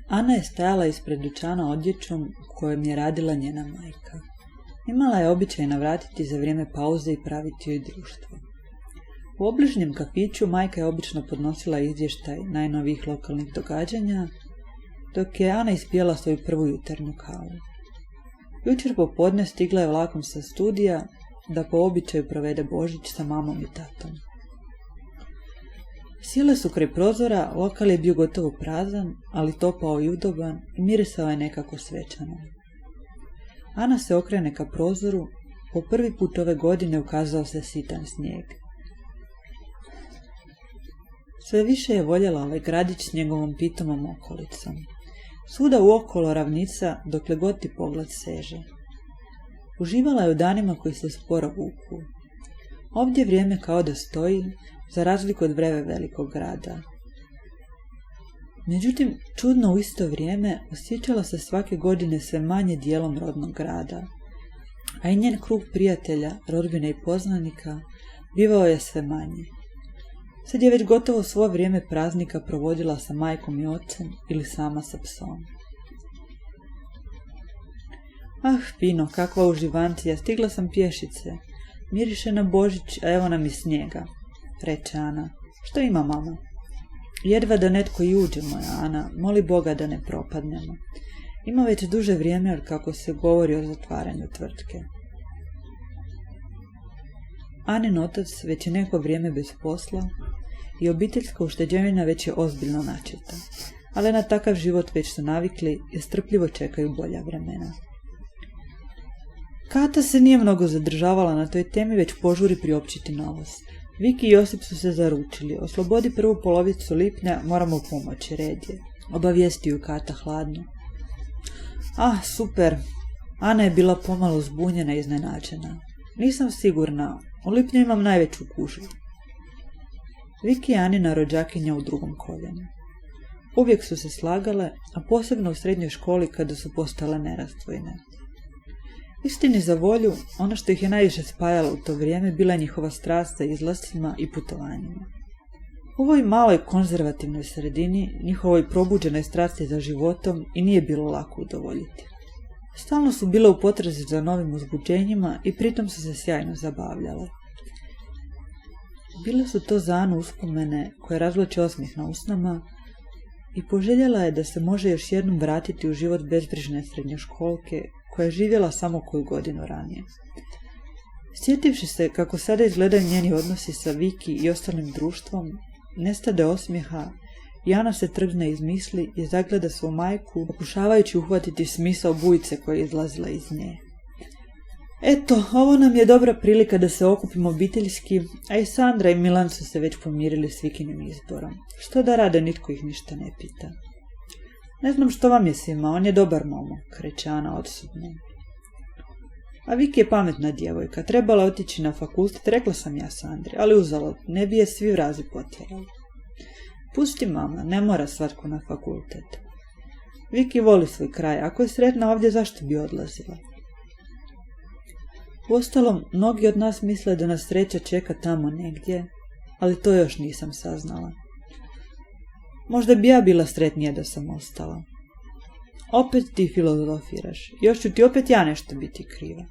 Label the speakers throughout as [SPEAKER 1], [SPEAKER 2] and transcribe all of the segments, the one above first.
[SPEAKER 1] Ana je stajala ispred dućana odjećom u kojem je radila njena majka. Imala je običaj navratiti za vrijeme pauze i praviti joj društvo. U obližnjem kafiću majka je obično podnosila izvještaj najnovijih lokalnih događanja, dok je Ana ispijala svoju prvu jutarnju kavu. Jučer popodne stigla je vlakom sa studija da po običaju provede Božić sa mamom i tatom. Sjele su kraj prozora, lokal je bio gotovo prazan, ali topao i udoban i mirisao je nekako svečano. Ana se okrene ka prozoru, po prvi put ove godine ukazao se sitan snijeg. Sve više je voljela ovaj gradić s njegovom pitomom okolicom. Svuda uokolo ravnica, dokle god ti pogled seže. Uživala je u danima koji se sporo vuku. Ovdje vrijeme kao da stoji, za razliku od vreve velikog grada. Međutim, čudno u isto vrijeme osjećala se svake godine sve manje dijelom rodnog grada, a i njen krug prijatelja, rodbine i poznanika bivao je sve manji. Sad je već gotovo svo vrijeme praznika provodila sa majkom i ocem ili sama sa psom. Ah, Pino, kakva uživancija, stigla sam pješice. Miriše na Božić, a evo nam i snijega, reče Ana. Što ima, mama? Jedva da netko i uđe, moja Ana, moli Boga da ne propadnemo. Ima već duže vrijeme od kako se govori o zatvaranju tvrtke. Anin otac već je neko vrijeme bez posla i obiteljska ušteđevina već je ozbiljno načeta, ali na takav život već su navikli i strpljivo čekaju bolja vremena. Kata se nije mnogo zadržavala na toj temi, već požuri priopćiti novost. Viki i Josip su se zaručili. Oslobodi prvu polovicu lipnja, moramo pomoći, red je. Obavijesti ju Kata hladno. Ah, super. Ana je bila pomalo zbunjena i iznenađena. Nisam sigurna. U lipnju imam najveću gužvu. Viki je Anina rođakinja u drugom koljenu. Uvijek su se slagale, a posebno u srednjoj školi kada su postale nerastvojne. Istini za volju, ono što ih je najviše spajalo u to vrijeme bila je njihova strast za izlascima i putovanjima. U ovoj maloj konzervativnoj sredini, njihovoj probuđenoj strasti za životom i nije bilo lako udovoljiti. Stalno su bile u potrazi za novim uzbuđenjima i pritom su se sjajno zabavljale. Bile su to za Anu uspomene koje razvlače osmijeh na usnama i poželjela je da se može još jednom vratiti u život bezbrižne srednjoškolke koja je živjela samo koju godinu ranije. Sjetivši se kako sada izgledaju njeni odnosi sa Viki i ostalim društvom, nestade osmijeha i Ana se trgne iz misli i zagleda svu majku, pokušavajući uhvatiti smisao bujice koja je izlazila iz nje. Eto, ovo nam je dobra prilika da se okupimo obiteljski, a i Sandra i Milan su se već pomirili s Vikinim izborom. Što da rade, nitko ih ništa ne pita. Ne znam što vam je svima, on je dobar momak, reče Ana odsudno. A Viki je pametna djevojka, trebala otići na fakultet, rekla sam ja Sandri, ali uzalud, ne bi je svi vrazi potjerali. Pusti mama, ne mora svatko na fakultet. Viki voli svoj kraj, ako je sretna ovdje, zašto bi odlazila? Uostalom, mnogi od nas misle da nas sreća čeka tamo negdje, ali to još nisam saznala. Možda bi ja bila sretnija da sam ostala. Opet ti filozofiraš, još ću ti opet ja nešto biti kriva.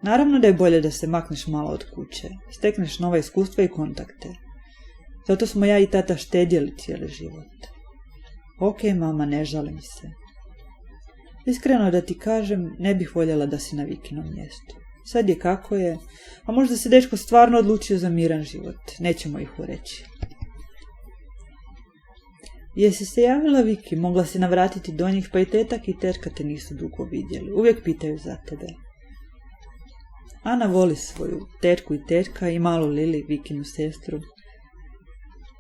[SPEAKER 1] Naravno da je bolje da se makneš malo od kuće, stekneš nova iskustva i kontakte. Zato smo ja i tata štedjeli cijeli život. Ok, mama, ne žalim se. Iskreno da ti kažem, ne bih voljela da si na Vikinom mjestu. Sad je kako je, a možda se dečko stvarno odlučio za miran život, nećemo ih ureći. Jesi se javila, Viki, mogla si navratiti do njih, pa i tetak i tetka te nisu dugo vidjeli, uvijek pitaju za tebe. Ana voli svoju tetku i tetka i malu Lili, Vikinu sestru,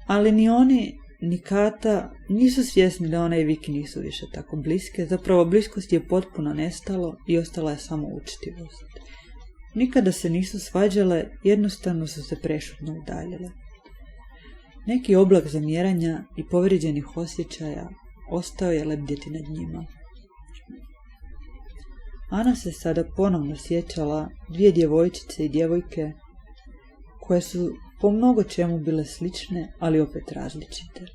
[SPEAKER 1] ali ni oni, ni Kata nisu svjesni da ona i Viki nisu više tako bliske, zapravo bliskost je potpuno nestalo i ostala je samo učtivost. Nikada se nisu svađale, jednostavno su se prešutno udaljile. Neki oblak zamjeranja i povrijeđenih osjećaja ostao je lebdjeti nad njima. Ana se sada ponovno sjećala dvije djevojčice i djevojke koje su po mnogo čemu bile slične, ali opet različite.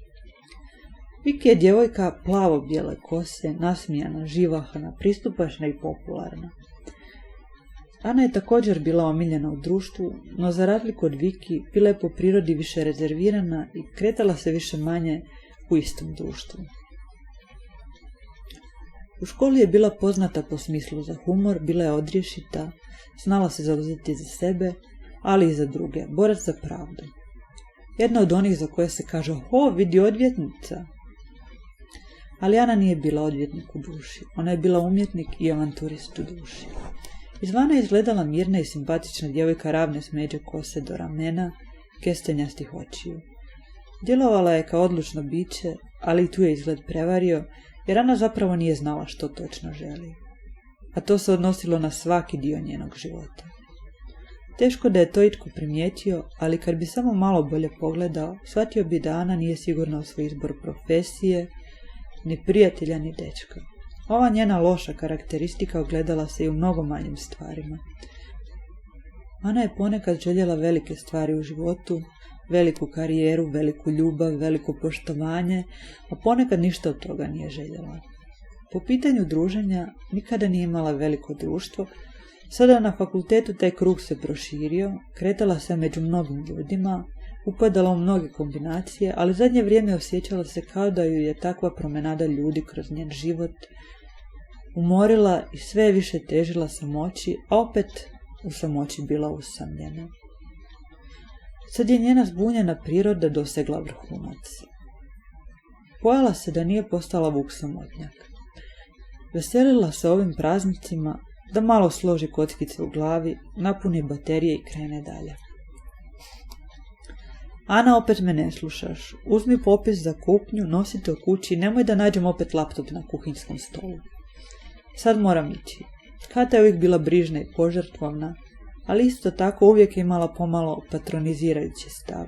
[SPEAKER 1] Viki je djevojka plavo-bijele kose, nasmijana, živahna, pristupačna i popularna. Ana je također bila omiljena u društvu, no za razliku od Viki bila je po prirodi više rezervirana i kretala se više manje u istom društvu. U školi je bila poznata po smislu za humor, bila je odriješita, znala se zauzeti za sebe, ali i za druge, borac za pravdu. Jedna od onih za koje se kaže, vidi odvjetnica. Ali Ana nije bila odvjetnik u duši, ona je bila umjetnik i avanturist u duši. Izvana je izgledala mirna i simpatična djevojka ravne smeđe kose do ramena, kestenjastih očiju. Djelovala je kao odlučno biće, ali i tu je izgled prevario, jer Ana zapravo nije znala što točno želi. A to se odnosilo na svaki dio njenog života. Teško da je to itko primijetio, ali kad bi samo malo bolje pogledao, shvatio bi da Ana nije sigurna u svoj izbor profesije, ni prijatelja, ni dečka. Ova njena loša karakteristika ogledala se i u mnogo manjim stvarima. Ana je ponekad željela velike stvari u životu, veliku karijeru, veliku ljubav, veliko poštovanje, a ponekad ništa od toga nije željela. Po pitanju druženja nikada nije imala veliko društvo, sada na fakultetu taj krug se proširio, kretala se među mnogim ljudima, upadala u mnoge kombinacije, ali zadnje vrijeme osjećala se kao da ju je takva promenada ljudi kroz njen život umorila i sve više težila samoći, a opet u samoći bila usamljena. Sad je njena zbunjena priroda dosegla vrhunac. Bojala se da nije postala Vuk samotnjak. Veselila se ovim praznicima, da malo složi kockice u glavi, napuni baterije i krene dalje. Ana, opet me ne slušaš. Uzmi popis za kupnju, nosite u kući i nemoj da nađem opet laptop na kuhinskom stolu. Sad moram ići. Kata je uvijek bila brižna i požrtvovna, ali isto tako uvijek je imala pomalo patronizirajući stav.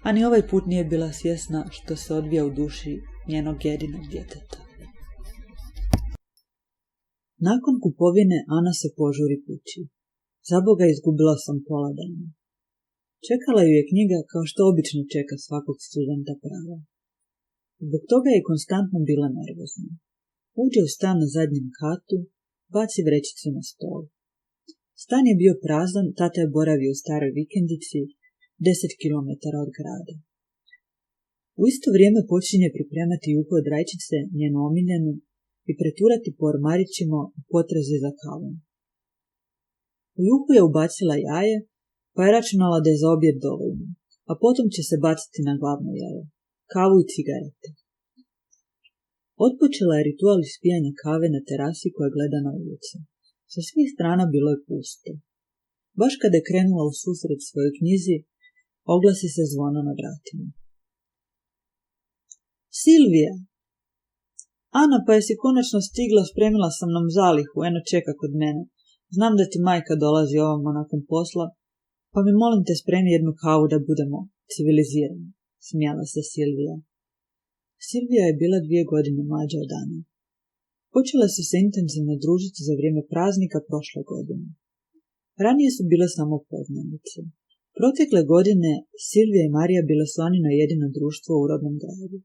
[SPEAKER 1] A ni ovaj put nije bila svjesna što se odvija u duši njenog jedinog djeteta. Nakon kupovine Ana se požuri kući. Zaboga, izgubila sam pola dana. Čekala ju je knjiga kao što obično čeka svakog studenta prava. Zbog toga je konstantno bila nervozna. Uđe u stan na zadnjem katu, baci vrećicu na stol. Stan je bio prazan, tata je boravio u staroj vikendici, 10 km od grada. U isto vrijeme počinje pripremati juhu od rajčice, njenu omiljenu, i preturati po ormarićima u potrazi za kavom. U juhu je ubacila jaje, pa je računala da je za objed dovoljno, a potom će se baciti na glavno jaje, kavu i cigarete. Otpočela je ritual ispijanja kave na terasi koja gleda na ulicu. Sa svih strana bilo je pusto. Baš kada je krenula u susret svojoj knjizi, oglasi se zvono na vratima. Silvija! Ana, pa jesi konačno stigla, spremila sam nam zalihu, eno čeka kod mene. Znam da ti majka dolazi ovamo nakon posla, pa mi molim te spremi jednu kavu da budemo civilizirani, smijala se Silvija. Silvija je bila 2 godine mlađa od Ane. Počela su se intenzivno družiti za vrijeme praznika prošle godine. Ranije su bile samo poznanice. Protekle godine Silvija i Marija bile su Anino jedino društvo u rodnom gradu.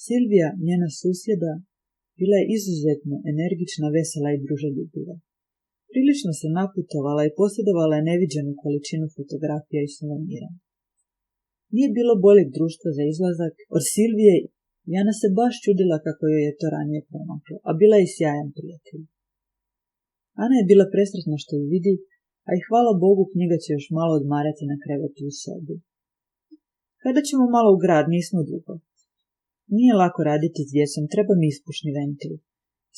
[SPEAKER 1] Silvija, njena susjeda, bila je izuzetno energična, vesela i druželjubiva. Prilično se naputovala i posjedovala je neviđenu količinu fotografija i suvenira. Nije bilo boljeg društva za izlazak od Silvije i Ana se baš čudila kako joj je to ranije promaklo, a bila je i sjajan prijatelj. Ana je bila presretna što ju vidi, a i hvala Bogu knjiga će još malo odmarati na krevetu u sobi. Kada ćemo malo u grad, nismo dugo. Nije lako raditi s djecom, treba mi ispušni ventil.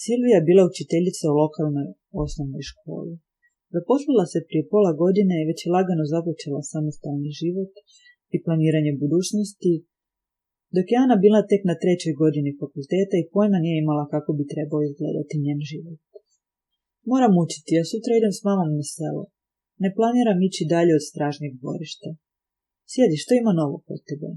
[SPEAKER 1] Silvija bila učiteljica u lokalnoj osnovnoj školi. Zaposlila se prije pola godine i već je lagano započela samostalni život i planiranje budućnosti, dok je Ana bila tek na 3. godini fakulteta i pojma nije imala kako bi trebao izgledati njen život. Moram učiti, ja sutra idem s mamom na selo. Ne planiram ići dalje od stražnjeg dvorišta. Sjedi, što ima novo kod tebe?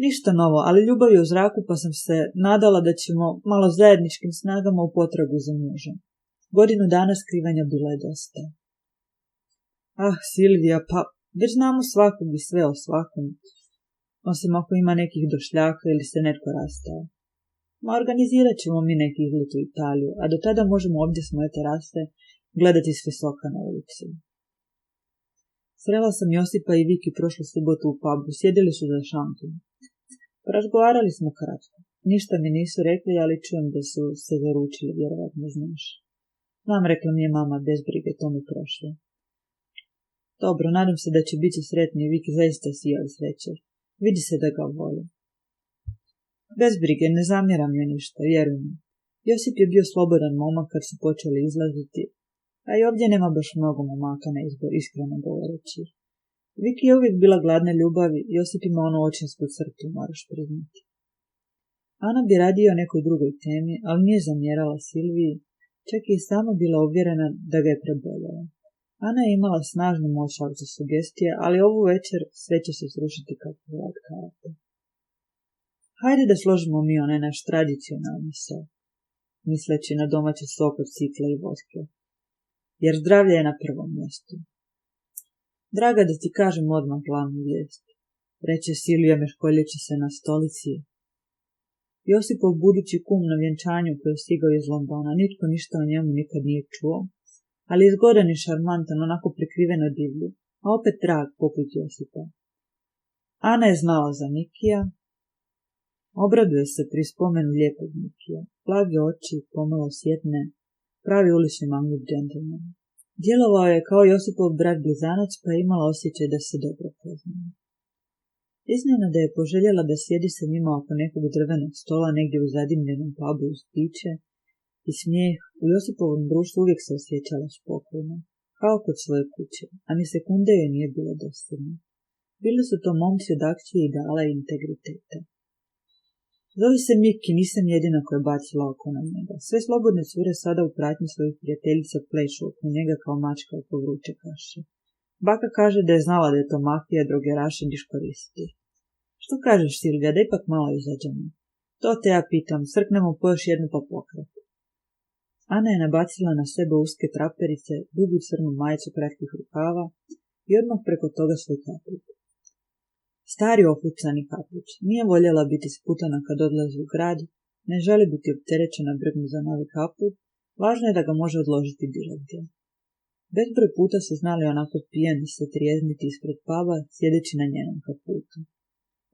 [SPEAKER 1] Ništa novo, ali ljubav je u zraku, pa sam se nadala da ćemo malo zajedničkim snagama u potragu za mužem. 1 godinu skrivanja bilo je dosta. Ah, Silvija, pa već znamo svakog i sve o svakom. osim ako ima nekih došljaka ili se netko rastao. Ma organizirat ćemo mi neki izlet u Italiju, a do tada možemo ovdje s moje terase gledati s visoka na ulicu. Srela sam Josipa i Viki prošlu subotu u pubu, sjedili su za šankom. Razgovarali smo kratko. Ništa mi nisu rekli, ali čujem da su se zaručili, vjerovatno znaš. Znam, rekla mi je mama, bez brige, to mi prošlo. Dobro, nadam se da će biti sretni i Viki zaista sijali sreće. Vidi se da ga voli. Bez brige, ne zamjeram joj ništa, vjerujem. Josip je bio slobodan momak kad su počeli izlaziti, a i ovdje nema baš mnogo momaka na izbor, iskreno govoreći. Viki je uvijek bila gladna ljubavi, Josip ima onu očinsku crtu, moraš priznati. Ana bi radije o nekoj drugoj temi, ali nije zamjerala Silviji, čak je i sama bila uvjerena da ga je preboljela. Ana je imala snažnu moć autosugestije, ali ovu večer sve će se srušiti kako od karata. Hajde da složimo mi onaj naš tradicionalni sok, misleći na domaći sok od cikle i voske, jer zdravlje je na prvom mjestu. Draga, da ti kažem odmah glavnu vijest, reče Silvija meškoljeći se na stolici. Josipov budući kum na vjenčanju koji je stigao iz Londona, nitko ništa o njemu nikad nije čuo, ali je zgodan i šarmantan, onako prikriveno divlji, a opet drag poput Josipa. Ana je znala za Nikija, obraduje se pri spomenu lijepog Nikija, blage oči, pomalo sjetne, pravi ulični mangut gentleman. Djelovao je kao Josipov brat blizanac, pa je imala osjećaj da se dobro poznaju. Iznenada je poželjela da sjedi sa njima oko nekog drvenog stola negdje u zadimljenom pubu uz piće i smijeh. U Josipovom društvu uvijek se osjećala spokojno, kao kod svoje kuće, a ni sekunde joj nije bilo dosadno. Bili su to momci od akcije, ideala i integriteta. Zovi se Miki, nisam jedina koja je bacila oko na njega. Sve slobodne cure sada u pratnji svojih prijateljica plešu oko njega kao mačka oko vruće kaše. Baka kaže da je znala da je to mafija, drogeraši diškoristi. Što kažeš, Silvija, da ipak malo izađemo? To te ja pitam, srknemo po još jednu pa pokret. Ana je nabacila na sebe uske traperice, dugu crnu majicu kratkih rukava i odmah preko toga svoj kapuć. Stari ofucani kapuć. Nije voljela biti sputana kad odlazi u grad, ne želi biti opterećena brigom za novi kaput, važno je da ga može odložiti bilo gdje. Bezbroj puta su znali onako pijani se trijezniti ispred puba, sjedeći na njenom kaputu.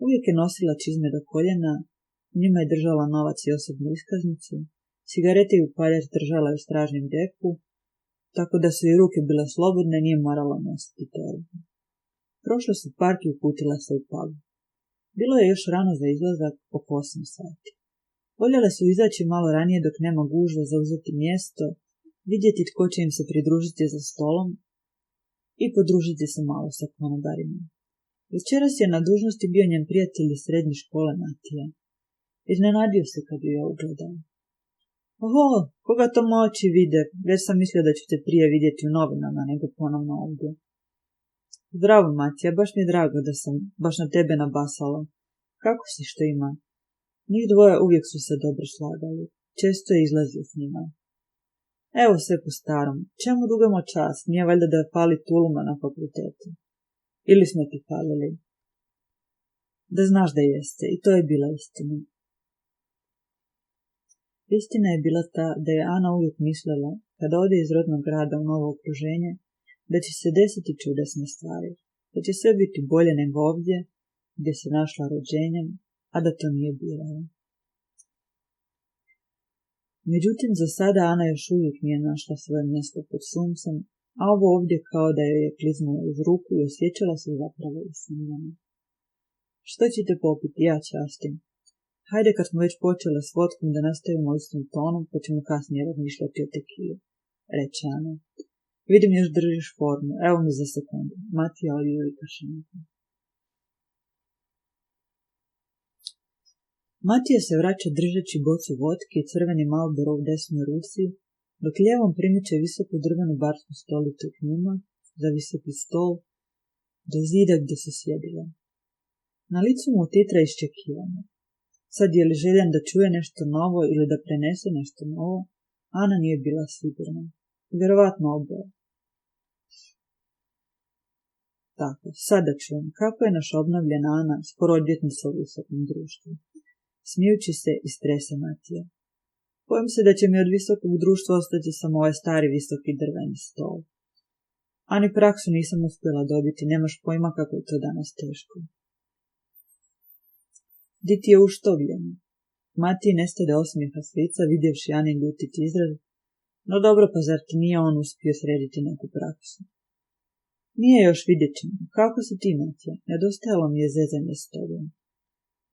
[SPEAKER 1] Uvijek je nosila čizme do koljena, u njima je držala novac i osobnu iskaznicu, cigarete i upaljač držala je u stražnjem džepu, tako da su i ruke bile slobodne, nije morala nositi torbu. Prošla su park i uputila se u pub. Bilo je još rano za izlazak, oko 8 sati. Voljele su izaći malo ranije dok nema gužve, zauzeti mjesto, vidjeti tko će im se pridružiti za stolom i podružiti se malo sa konobarima. Večeras je na dužnosti bio njen prijatelj iz srednje škole Matija. Iznenadio se kad ju je ugledao. Oho, koga to moći vide, već sam mislio da ću te prije vidjeti u novinama nego ponovno ovdje. Zdravo, Matija, baš mi je drago da sam baš na tebe nabasala. Kako si, što ima? Njih dvoje uvijek su se dobro slagali. Često je izlazio s njima. Evo sve po starom. Čemu dugamo čas? Nije valjda da fali tuluma na fakultetu. Ili smo ti falili? Da znaš da jeste, i to je bila istina. Istina je bila ta da je Ana uvijek mislila, kada ode iz rodnog grada u novo okruženje, da će se desiti čudesne stvari, da će sve biti bolje nego ovdje, gdje se našla rođenjem, a da to nije birala. Međutim, za sada Ana još uvijek nije našla svoje mjesto pod suncem, a ovo ovdje kao da joj je kliznulo uz ruku i osjećala se zapravo usamljena. Što ćete popiti, ja častim. Hajde kad smo već počele s vodkom da nastavimo istim tonom, pa ćemo kasnije razmišljati o tekili, reče Ana. Vidim još držiš formu, evo mi za sekundu. Matija oliju i kašanku. Matija se vraća držeći bocu vodke i crveni Marlboro u desnoj ruci, dok lijevom primiče visoku drvenu barsku stolicu k njima, za visoki stol, do zida gdje se sjedila. Na licu mu titra iščekivanje. Sad je li željan da čuje nešto novo ili da prenese nešto novo, Ana nije bila sigurna. Vjerovatno oboje. Tako, sada čujem kako je naša obnovljena Ana skoro odvjetnica u visokom društvu. Smijući se istrese Matija. Bojim se da će mi od visokog društva ostati samo ovaj stari visoki drveni stol. Ani praksu nisam uspjela dobiti, nemaš pojma kako je to danas teško. Di ti je uštovljeno? Matiji nestade osmijeha s lica, vidjevši Anin ljutit izraz. No dobro, pa zar ti nije on uspio srediti neku praksu? Nije, još vidjet ćemo. Kako si ti, Matija? Nedostajalo mi je zezanje s tobom.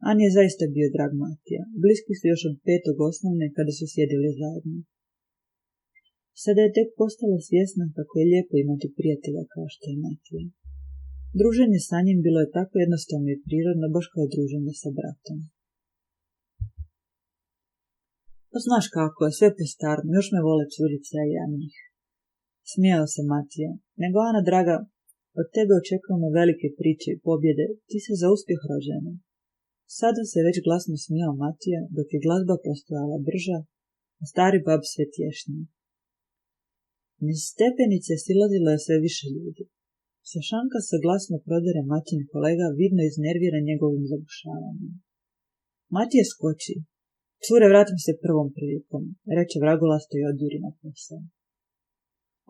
[SPEAKER 1] Ani je zaista bio drag Matija. Bliski su još od 5. osnovne kada su sjedili zajedno. Sada je tek postala svjesna kako je lijepo imati prijatelja kao što je Matija. Druženje sa njim bilo je tako jednostavno i prirodno, baš kao druženje sa bratom. Pa znaš kako je, sve po starom, još me vole curice, a ja njih. Smijao se Matija. Nego, Ana draga, od tebe očekujemo velike priče i pobjede, ti si za uspjeh rođena. Sada se već glasno smijao Matija, dok je glazba postojala brža, a stari bab sve tješniji. Niz stepenice silazilo je sve više ljudi. Sa šanka se glasno prodere Matijin kolega, vidno iznerviran njegovim zabušavanjem. Matija skoči. Cure, vratim se prvom prilikom, reče vragolasto i odjuri na posao.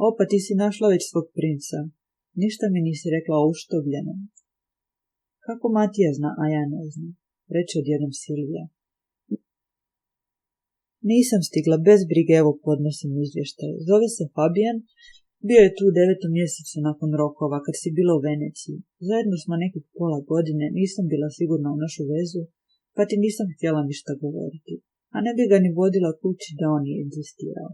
[SPEAKER 1] Opa, ti si našla već svog princa. Ništa mi nisi rekla o uštovljenom. Kako Matija zna, a ja ne znam, reče odjednom Silvija. Nisam stigla, bez brige, evo podnosim izvještaj. Zove se Fabijan, bio je tu u 9. mjesecu nakon rokova, kad si bila u Veneciji. Zajedno smo nekih pola godine, nisam bila sigurna u našu vezu, pa ti nisam htjela ništa govoriti, a ne bi ga ni vodila kući da on je inzistirao.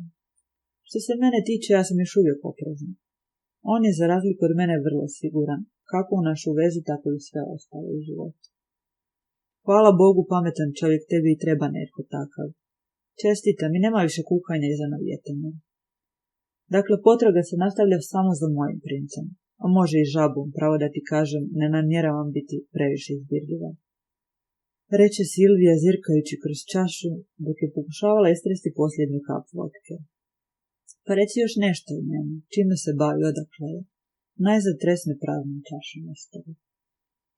[SPEAKER 1] Što se mene tiče, ja sam još uvijek oprezna. On je za razliku od mene vrlo siguran, kako u našu vezu, tako i sve ostalo u životu. Hvala Bogu, pametan čovjek, tebi i treba netko takav. Čestitam i nema više kukanja iza navijetanja. Dakle, potraga se nastavlja samo za mojim princem, a može i žabom, pravo da ti kažem, ne namjeravam biti previše izbirljiva. Reče Silvija zirkajući kroz čašu, dok je pokušavala istresti posljednju kap vodke. Pa reci još nešto o njemu, čime se bavi, odakle je. Najzad tresne praznom čašom ostavi.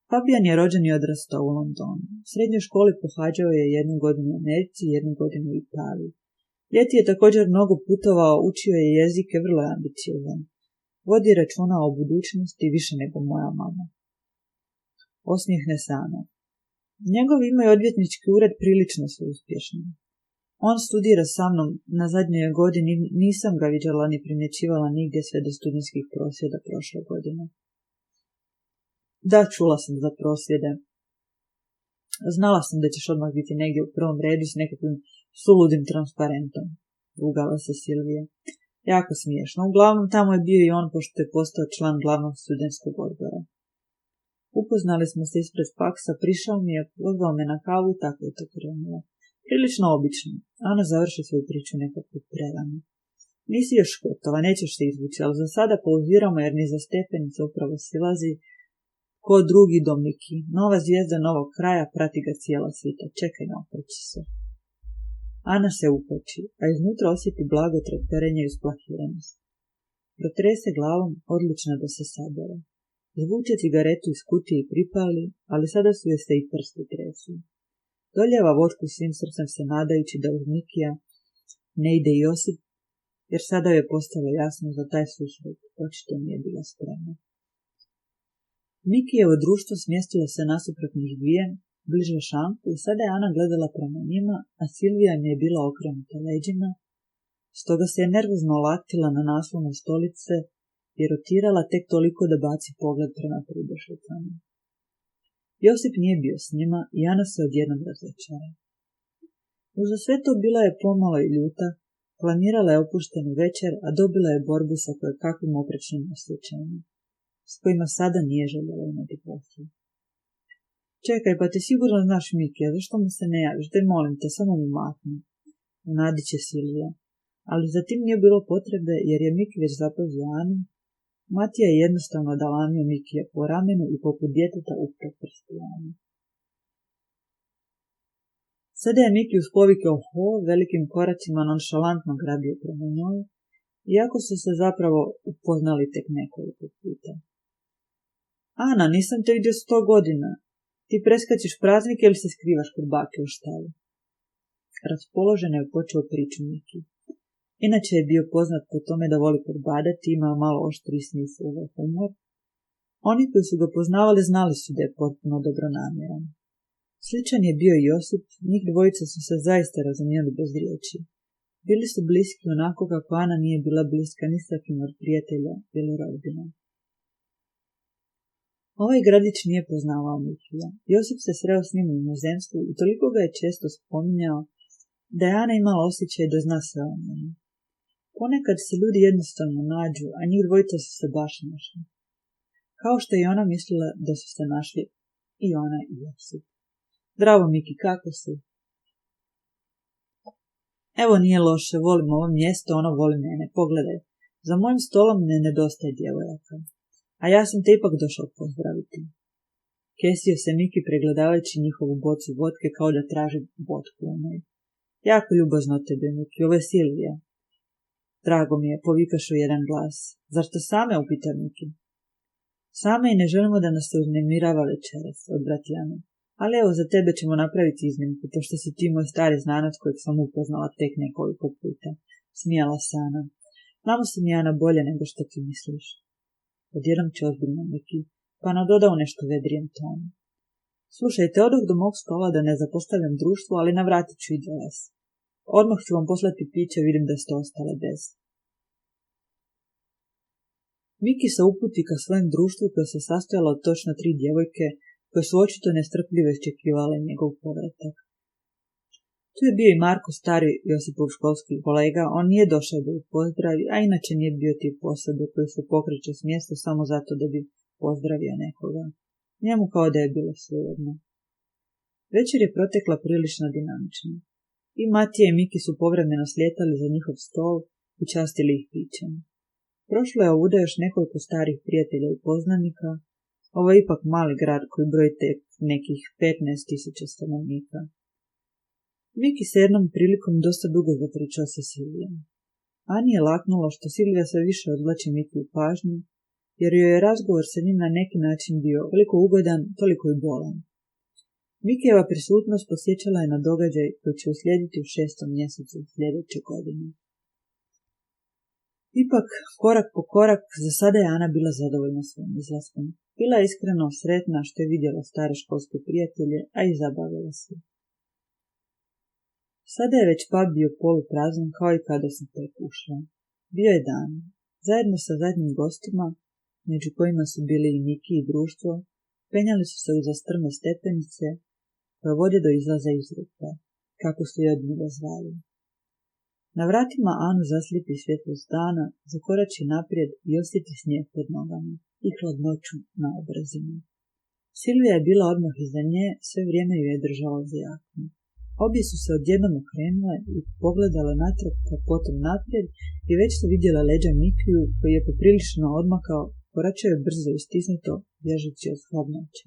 [SPEAKER 1] Fabijan je rođen i odrastao u Londonu. U srednjoj školi pohađao je 1 godinu u Americi i 1 godinu u Italiji. Ljeti je također mnogo putovao, učio je jezike, vrlo je ambiciozan. Vodi računa o budućnosti više nego moja mama. Osmijehne se Ana. Njegovi imaju odvjetnički ured, prilično su uspješni. On studira sa mnom, na zadnjoj godini nisam ga viđala ni primjećivala nigdje sve do studentskih prosvjeda prošle godine. Da, čula sam za prosvjede. Znala sam da ćeš odmah biti negdje u prvom redu s nekakvim suludim transparentom, rugala se Silvija. Jako smiješno. Uglavnom tamo je bio i on, pošto je postao član glavnog studentskog odbora. Upoznali smo se ispred faksa, prišao mi je, pozvao me na kavu, tako je to krenulo. Prilično obično. Ana završi svoju priču nekako prerano. Nisi još gotova, nećeš se izvući, ali za sada pauziramo jer ni za stepenice upravo silazi ko drugi do Miki. Nova zvijezda novog kraja, prati ga cijela svita. Čekaj, ne okreći se. Ana se ukoči, a iznutra osjeti blago treperenje i usplahiranost. Protrese glavom, odlučna da se sabere. Izvuče cigaretu iz kutije i pripali, ali sada su joj se i prsti tresu. Doljeva vodku svim srcem se nadajući da uz Mikija ne ide i Josip, jer sada je postalo jasno za taj susret, očito nije bila spremna. Mikijevo društvo smjestilo se nasuprot njih dvije, bliže šanku, i sada je Ana gledala prema njima, a Silvija mi je bila okrenuta leđima, stoga se je nervozno latila na naslovne stolice i rotirala tek toliko da baci pogled prema pridošlicama. Josip nije bio s njima i Ana se odjednom razočara. Uza sve to bila je pomalo i ljuta, planirala je opuštenu večer, a dobila je borbu sa kakvim oprečnim osjećajima, s kojima sada nije željela imati posla. Čekaj, pa ti sigurno znaš Mikija, zašto mu se ne javiš? Daj molim te, samo mu mahni. Nadiće Silvija. Ali za tim nije bilo potrebe, jer je Miki već zapazio Anu. Matija je jednostavno dalamio Mikija po ramenu i poput djeteta upro prsti Anu. Sada je Miki uz povike oho velikim koracima nonšalantno grabio prema njoj, iako su se zapravo upoznali tek nekoliko puta. Ana, nisam te vidio 100 godina. Ti preskačiš praznike ili se skrivaš kod bake u štali? Raspoloženo je počeo priču Miki. Inače je bio poznat po tome da voli podbadati, imao malo oštri smisao za humor. Oni koji su ga poznavali znali su da je potpuno dobronamjeran. Sličan je bio i Josip, njih dvojica su se zaista razumjeli bez riječi. Bili su bliski onako kako Ana nije bila bliska ni sa kim od prijatelja ili rodbina. Ovaj gradić nije poznavao Mikija. Josip se sreo s njim u inozemstvu i toliko ga je često spominjao da je Ana imala osjećaj da zna sve o njemu. Ponekad se ljudi jednostavno nađu, a njih dvojica su se baš našli. Kao što je ona mislila da su se našli i ona i Josip. Zdravo, Miki, kako si? Evo, nije loše, volim ovo mjesto, ono voli mene. Pogledaj, za mojim stolom ne nedostaje djevojaka. A ja sam te ipak došao pozdraviti. Kesio se Miki pregledavajući njihovu bocu vodke kao da traži vodku u njoj. Jako ljubazno od tebe, Miki, ovo je Silvija. Drago mi je, povikašu jedan glas. Zašto same, upita Miki? Same i ne želimo da nas se uznemirava večeras, odvrati Ana. Ali evo, za tebe ćemo napraviti iznimku, pošto si ti moj stari znanac kojeg sam upoznala tek nekoliko puta. Smijala se Ana. Znamo se mi, Ana, bolje nego što ti misliš. Odjednom će ozbiljno Miki, pa nadodao nešto vedrijem tonu. Slušajte, odoh do mog stola da ne zapostavljam društvo, ali navratit ću i do vas. Odmah ću vam poslati piće, vidim da ste ostale bez. Miki se uputi ka svojem društvu koje se sastojalo od točno 3 djevojke, koje su očito nestrpljivo iščekivale njegov povratak. Tu je bio i Marko, stari Josipov školski kolega, on nije došao da ih pozdravi, a inače nije bio tip osobe koji se pokreće s mjesta samo zato da bi pozdravio nekoga. Njemu kao da je bilo svejedno. Večer je protekla prilično dinamično. I Matija i Miki su povremeno slijetali za njihov stol i častili ih pićem. Prošlo je ovuda još nekoliko starih prijatelja i poznanika. Ovo je ipak mali grad koji broji tek nekih 15.000 stanovnika. Miki se jednom prilikom dosta dugo zapričao sa Silvijom. Ani je laknulo što Silvija sve više odvlači Miki u pažnju, jer joj je razgovor sa njim na neki način bio koliko ugodan, toliko i bolan. Mikijeva prisutnost posjećala je na događaj koji će uslijediti u 6. mjesecu sljedeće godine. Ipak, korak po korak, za sada je Ana bila zadovoljna svojim izlaskom. Bila je iskreno sretna što je vidjela stare školske prijatelje, a i zabavila se. Sada je već pub bio poluprazan kao i kada sam tek ušla. Bio je dan. Zajedno sa zadnjim gostima, među kojima su bili i Miki i društvo, penjali su se uza strme stepenice koje vode do izlaza iz rupe, kako su je od njega zvali. Na vratima Anu zaslijepi svjetlost dana, zakorači naprijed i osjeti snijeg pod nogama i hladnoću na obrazima. Silvija je bila odmah iza nje, sve vrijeme ju je držala za jaknu. Obje su se odjednom okrenule i pogledale natrag, pa potom naprijed i već su vidjela leđa Mikiju koji je poprilično odmakao, koračao je brzo i stisnuto, bježeći od hladnoće.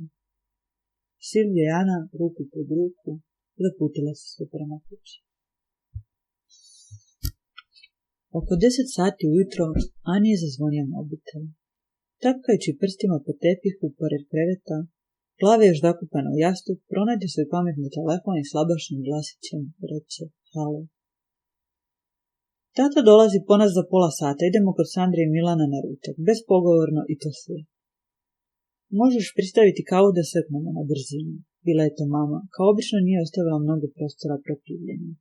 [SPEAKER 1] Silvija i Ana, ruku pod ruku, zaputile su se prema kući. Oko 10 sati ujutro Ani je zazvonio mobitel. Tapkajući prstima po tepihu pored kreveta, glava još zakupana u jastuk, pronađe svoj pametni telefon i slabašnim glasićem reče halo. Tata dolazi po nas za pola sata, idemo kod Sandre i Milana na ručak, bespogovorno i to sve. Možeš pristaviti kavu da seknemo na brzinu, bila je to mama, kao obično nije ostavila mnogo prostora protivljenja.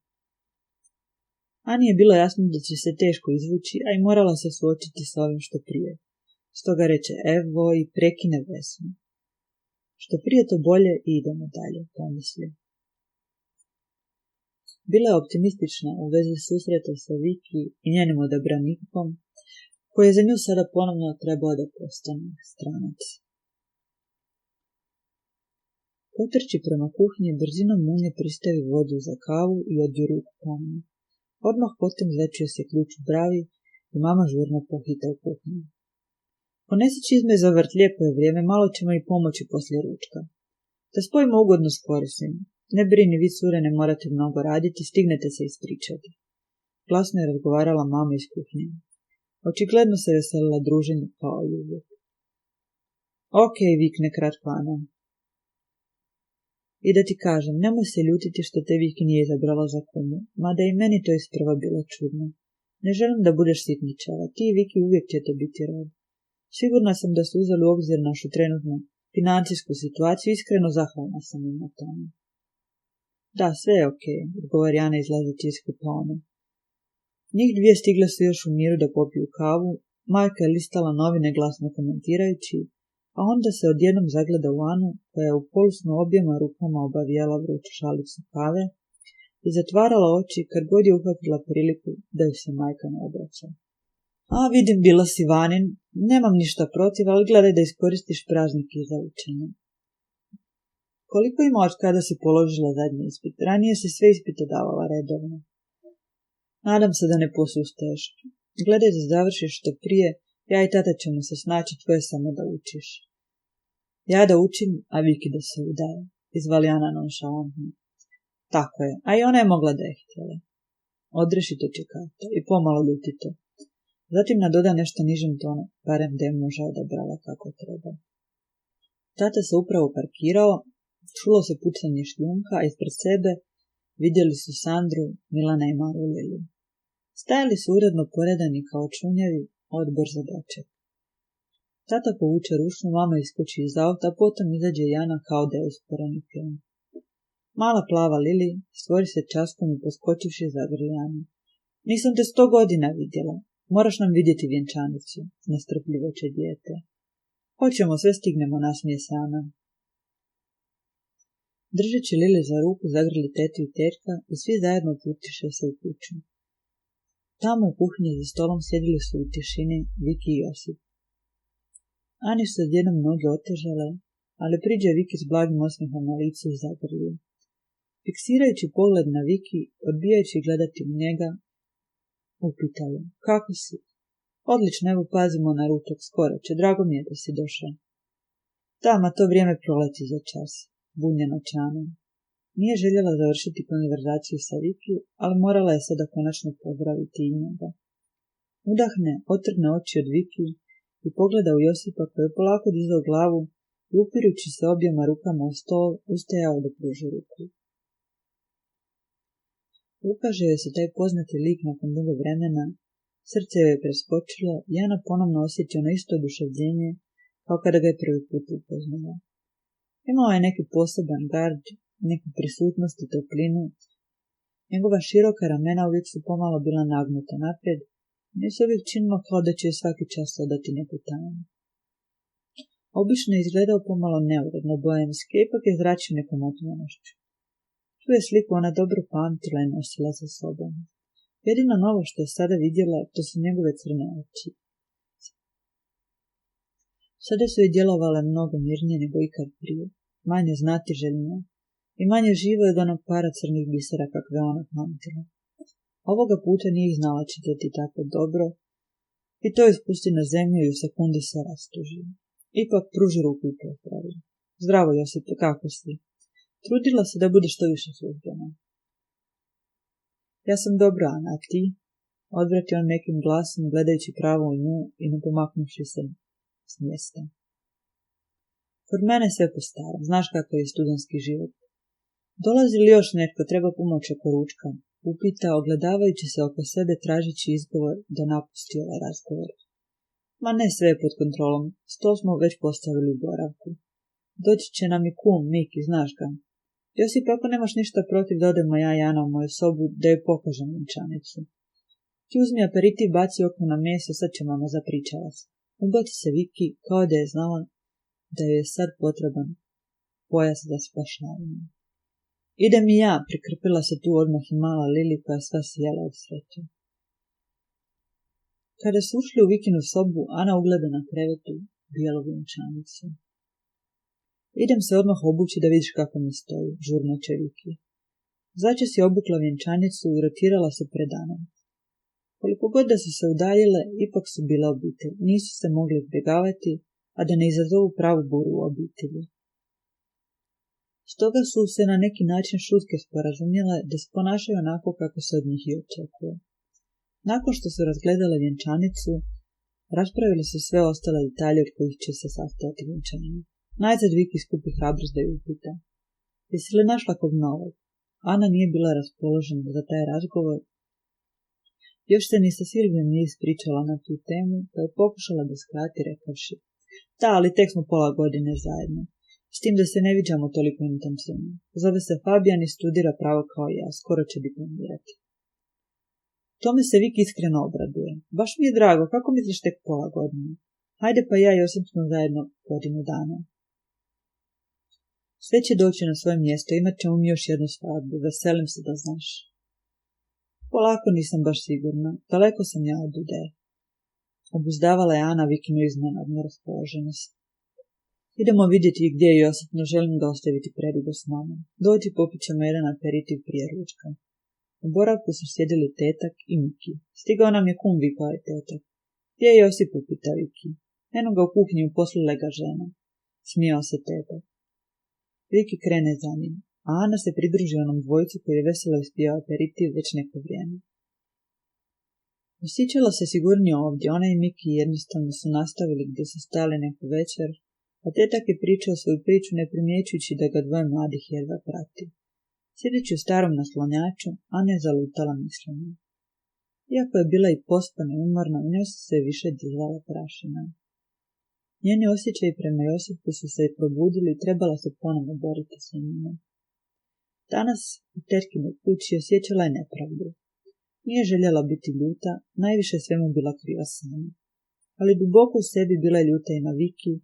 [SPEAKER 1] Ani je bilo jasno da će se teško izvući, a i morala se suočiti sa ovim što prije. Stoga reče evo i prekine Vesnu. Što prije to bolje i idemo dalje, pomisli. Bila je optimistična u vezi susreta sa Viki i njenim odabranikom, koji je za nju sada ponovno trebao da postane stranac. Potrči prema kuhinji, brzinom munje pristavi vodu za kavu i odbiju ruku panu. Odmah potom začuje se ključ u bravi i mama žurno pohita u kuhinju. Ponesi čizme za vrt, lijepo je vrijeme, malo ćemo i pomoći poslije ručka. Da spojimo ugodno s korisnim. Ne brini, vi cure ne morate mnogo raditi, stignete se ispričati. Glasno je razgovarala mama iz kuhinje. Očigledno se veselila druženju kao i uvijek. Ok, vikne kratko Ana. I da ti kažem, nemoj se ljutiti što te Viki nije izabrala za kumu, mada i meni to isprva bilo čudno. Ne želim da budeš sitničava, ti i Viki uvijek ćete biti rod. Sigurna sam da su uzeli u obzir našu trenutnu financijsku situaciju, iskreno zahvalna sam im na tome. Da, sve je ok, odgovori Ana izlazeći iz kupaone. Njih dvije stigle su još u miru da popiju kavu, majka je listala novine glasno komentirajući, a onda se odjednom zagleda u Anu, koja je u polusnu objema rukama obavijala vruću šalicu kave i zatvarala oči kad god je uhvatila priliku da ju se majka ne obraća. A vidim, bila si vanin, nemam ništa protiv, ali gledaj da iskoristiš praznike za učenje. Koliko ima od kada si položila zadnji ispit? Ranije si sve ispite davala redovno. Nadam se da ne posustaješ. Gledaj da završiš što prije, ja i tata ćemo se snaći, tvoje samo da učiš. Ja da učim, a Viki da se udaje, izvali Ana nonšalantno. Tako je, a i ona je mogla da je htjela. Odrešito čekata i pomalo ljutito. Zatim nadoda nešto nižim tonom, barem da je muža odabrala kako treba. Tata se upravo parkirao, čulo se pucanje šljunka, a ispred sebe vidjeli su Sandru, Milana i Maru Lili. Stajali su uredno poredani kao čunjevi, odbor za doček. Tata povuče ručnu, mama iskoči iz auta, potom izađe Jana kao da je usporeni film. Mala plava Lili stvori se časkom i poskočivši zagrli Janu. Nisam te 100 godina vidjela. Moraš nam vidjeti vjenčanicu, nestrpljivo će dijete. Hoćemo, sve stignemo, nasmije se Ana. Držeći Lili za ruku zagrli tetu i tetka i svi zajedno putiše se u kuću. Tamo u kuhinji za stolom sjedili su u tišini Viki i Josip. Ani su odjednom noge otežale, ali priđe Viki s blagim osmijehom na licu i zagrlio. Fiksirajući pogled na Viki, odbijajući gledati u njega, upitaju, kako si? Odlično, evo pazimo na ručak, skoro će, drago mi je da si došao. Da, ma to vrijeme proleti za čas, bunjeno Čanom. Nije željela završiti konverzaciju sa Viki, ali morala je sada konačno pozdraviti i njega. Udahne, otrgne oči od Viki i pogleda u Josipa koji je polako dizao glavu i upirući se objema rukama u stol, ustajao da pruži ruku. Ukaže joj se taj poznati lik nakon dugo vremena, srce joj je preskočilo i Ana ponovno osjeća ono isto oduševljenje kao kada ga je prvi put upoznala. Imao je neki poseban gard, neku prisutnost i toplinu. Njegova široka ramena uvijek su pomalo bila nagnuta naprijed, i se uvijek činilo kao da će joj svaki čas odati neku tajnu. Obično je izgledao pomalo neuredno, boemski, ipak je zračio nekom otmjenošću. Tu je sliku ona dobro pamtila i nosila za sobom. Jedino novo što je sada vidjela, to su njegove crne oči. Sada su joj djelovale mnogo mirnije nego ikad prije, manje znatiželjne i manje živo od onog para crnih bisera kakve ona pamtila. Ovoga puta nije ih znala čitati tako dobro i to je spusti na zemlju i u sekundi se rastuži. Ipak pruži ruku i pozdravi. Zdravo, Josipe, kako si? Trudila se da bude što više službena. Ja sam dobro, Ana, a ti? Odvrati on nekim glasom, gledajući pravo u nju i ne pomaknuši se s mjesta. Kod mene sve po starom, znaš kakav je studentski život. Dolazi li još netko, treba pomoć oko ručka? Upita, ogledavajući se oko sebe, tražići izgovor da napusti ovaj razgovor. Ma ne, sve je pod kontrolom, stol smo već postavili u boravku. Doći će nam i kum, Miki, znaš ga. Josip, ako nemaš ništa protiv da odemo ja i Ana u moju sobu, da joj pokažem vjenčanicu. Ti uzmi aperitiv, baci oko na meso, sad će mama zapričala se. Ubaci se Viki, kao da je znala da joj je sad potreban pojas za spašavanje. Idem i ja, prikrpila se tu odmah i mala Lili koja sva sjela od sreće. Kada su ušli u Vikinu sobu, Ana ugleda na krevetu bijelu vjenčanicu. Idem se odmah obući da vidiš kako mi stoji, žurno će Viki. Začas je obukla vjenčanicu i rotirala se pred Anom. Koliko god da su se udaljile, ipak su bile obitelj, nisu se mogli izbjegavati, a da ne izazovu pravu buru u obitelji. Stoga su se na neki način šutke sporazumjele da se ponašaju onako kako se od njih i očekuje. Nakon što su razgledale vjenčanicu, Raspravili su sve ostale detalje od kojih će se sastojati vjenčanje. Najzad Viki skupi hrabrost da ju upita: jesi li našla kog novog? Ana nije bila raspoložena za taj razgovor. Još se ni sa Silvijom nije ispričala na tu temu, pa je pokušala da skrati rekavši: da, ali tek smo pola godine zajedno. S tim da se ne viđamo toliko intenzivno. Zove se Fabijan i studira pravo kao ja, skoro će diplomirati. Tome se Viki iskreno obraduje. Baš mi je drago, kako misliš tek pola godine? Hajde pa ja i Josip smo zajedno godinu dana. Sve će doći na svoje mjesto, imat ćemo mi još jednu svadbu, veselim se da znaš. Polako, nisam baš sigurna, daleko sam ja od ideje. Obuzdavala je Ana Vikinu iznenadnu raspoloženost. Idemo vidjeti gdje je Josip, no želim ga ostaviti predugo s nama. Dođi, popit ćemo jedan aperitiv prije ručka. U boravku su sjedili tetak i Miki. Stigao nam je kum, vikao je tetak. Gdje je Josip, upita Viki. Eno ga u kuhinji, uposlila ga žena. Smijao se tetak. Viki krene za njim, a Ana se pridruži onom dvojcu koji je veselo ispijao aperitiv već neko vrijeme. Osjećala se sigurnije ovdje, ona i Miki jednostavno su nastavili gdje su stali neku večer, a tetak je pričao svoju priču ne primjećujući da ga dvoje mladih jedva prati. Sjedeći u starom naslonjaču, Ana je zalutala mišljenje. Iako je bila i pospana i umorna, u njoj su se više dizala prašina. Njeni osjećaji prema Josipu su se probudili i trebala se ponovno boriti sa njima. Danas u tetkinoj kući osjećala je nepravdu. Nije željela biti ljuta, najviše svemu bila kriva sama. Ali duboko u sebi bila je ljuta i na Viki,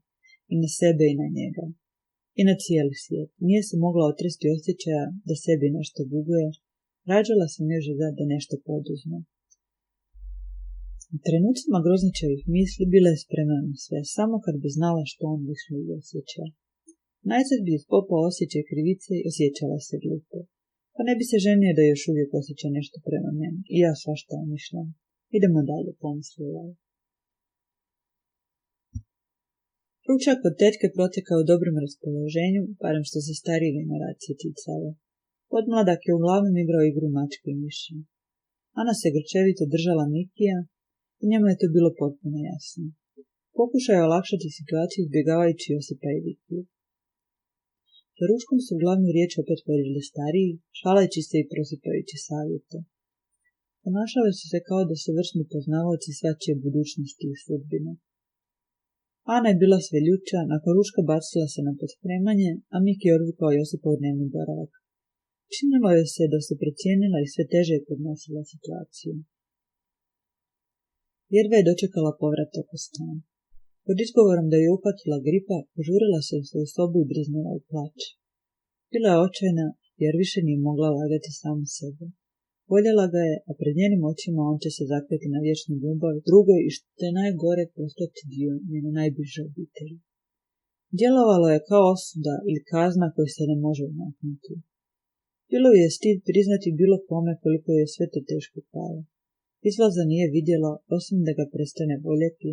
[SPEAKER 1] i na sebe i na njega. I na cijeli svijet. Nije se mogla otresti osjećaja da sebi nešto duguje, rađala se njoj želja da nešto poduzme. U trenucima Groznićevih misli bila je spremna na sve, samo kad bi znala što on više osjeća. Najzad bi ispopao osjećaj krivice i osjećala se glupo. Pa ne bi se ženio da još uvijek osjeća nešto prema meni, i ja svašta umišljam. Idemo dalje, pomislila je. Ručak od tetke protekao u dobrom raspoloženju, barem što se starije generacije ticalo. Podmladak je uglavnom igrao igru mačke i miša. Ana se grčevito držala Mikija, i njemu je to bilo potpuno jasno. Pokušao je olakšati situaciju izbjegavajući Josipa i Vikiju. Za ručkom su glavnu riječ opet vodili stariji, šaleći se i prosipajući savjete. Ponašali su se kao da su vrsni poznavaoci svačije budućnosti i sudbine. Ana je bila sve ljuća, nakon ručka bacila se na pospremanje, a Miki odvukao Josipa u dnevni boravak. Činilo je se da se precijenila i sve teže je podnosila situaciju. Jedva je dočekala povratak u stan. Pod izgovorom da je upatila gripa, požurila se u svoju sobu i briznula u plać. Bila je očajna jer više nije mogla lagati samu sebe. Voljela ga je, a pred njenim očima on će se zakleti na vječnu ljubav drugoj i što je najgore postati dio njene najbliže obitelji. Djelovalo je kao osuda ili kazna koju se ne može umaknuti. Bilo je stid priznati bilo kome koliko je sve to teško palo. Izlaza nije vidjela, osim da ga prestane voljeti,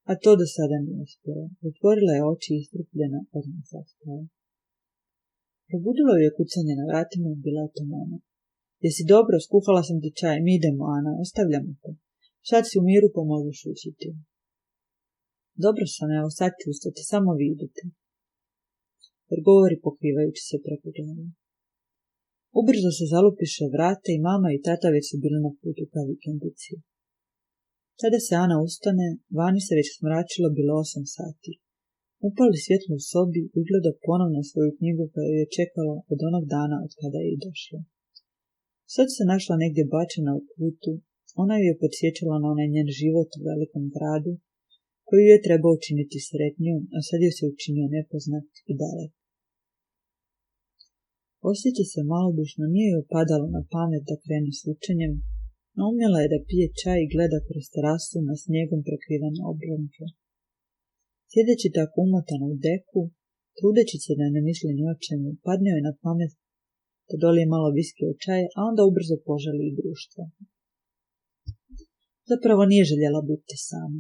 [SPEAKER 1] a to do sada nije uspjela. Otvorila je oči istrpljena, odmah zaspala. Probudilo je kucanje na vratima i bila je to mama. Jesi dobro, skuhala sam ti čaj, mi idemo, Ana, ostavljamo te. Sad si u miru, pa možeš učiti. Dobro sam, evo sad ću ustati, samo vi idete. Jer govori pokrivajući se preko glave. Ubrzo se zalupiše vrata i mama i tata već su bili na putu ka vikendici. Sada se Ana ustane, vani se već smračilo bilo 8 sati. Upali svjetlo u sobi i ugleda ponovno svoju knjigu koja je čekala od onog dana od kada je i došla. Sad se našla negdje bačena u kutu, ona ju je podsjećala na onaj njen život u velikom gradu, koji je trebao učiniti sretnijom, a sad je se učinio nepoznat i dalek. Osjeća se malodušno, nije joj padalo na pamet da krene s učenjem, no umjela je da pije čaj i gleda kroz terasu na snijegom prekrivene obronke. Sjedeći tako umotana u deku, trudeći se da ne misli ni o čemu, padne joj na pamet da dolije malo viski u čaj, a onda ubrzo poželi i društvo. Zapravo nije željela biti sama.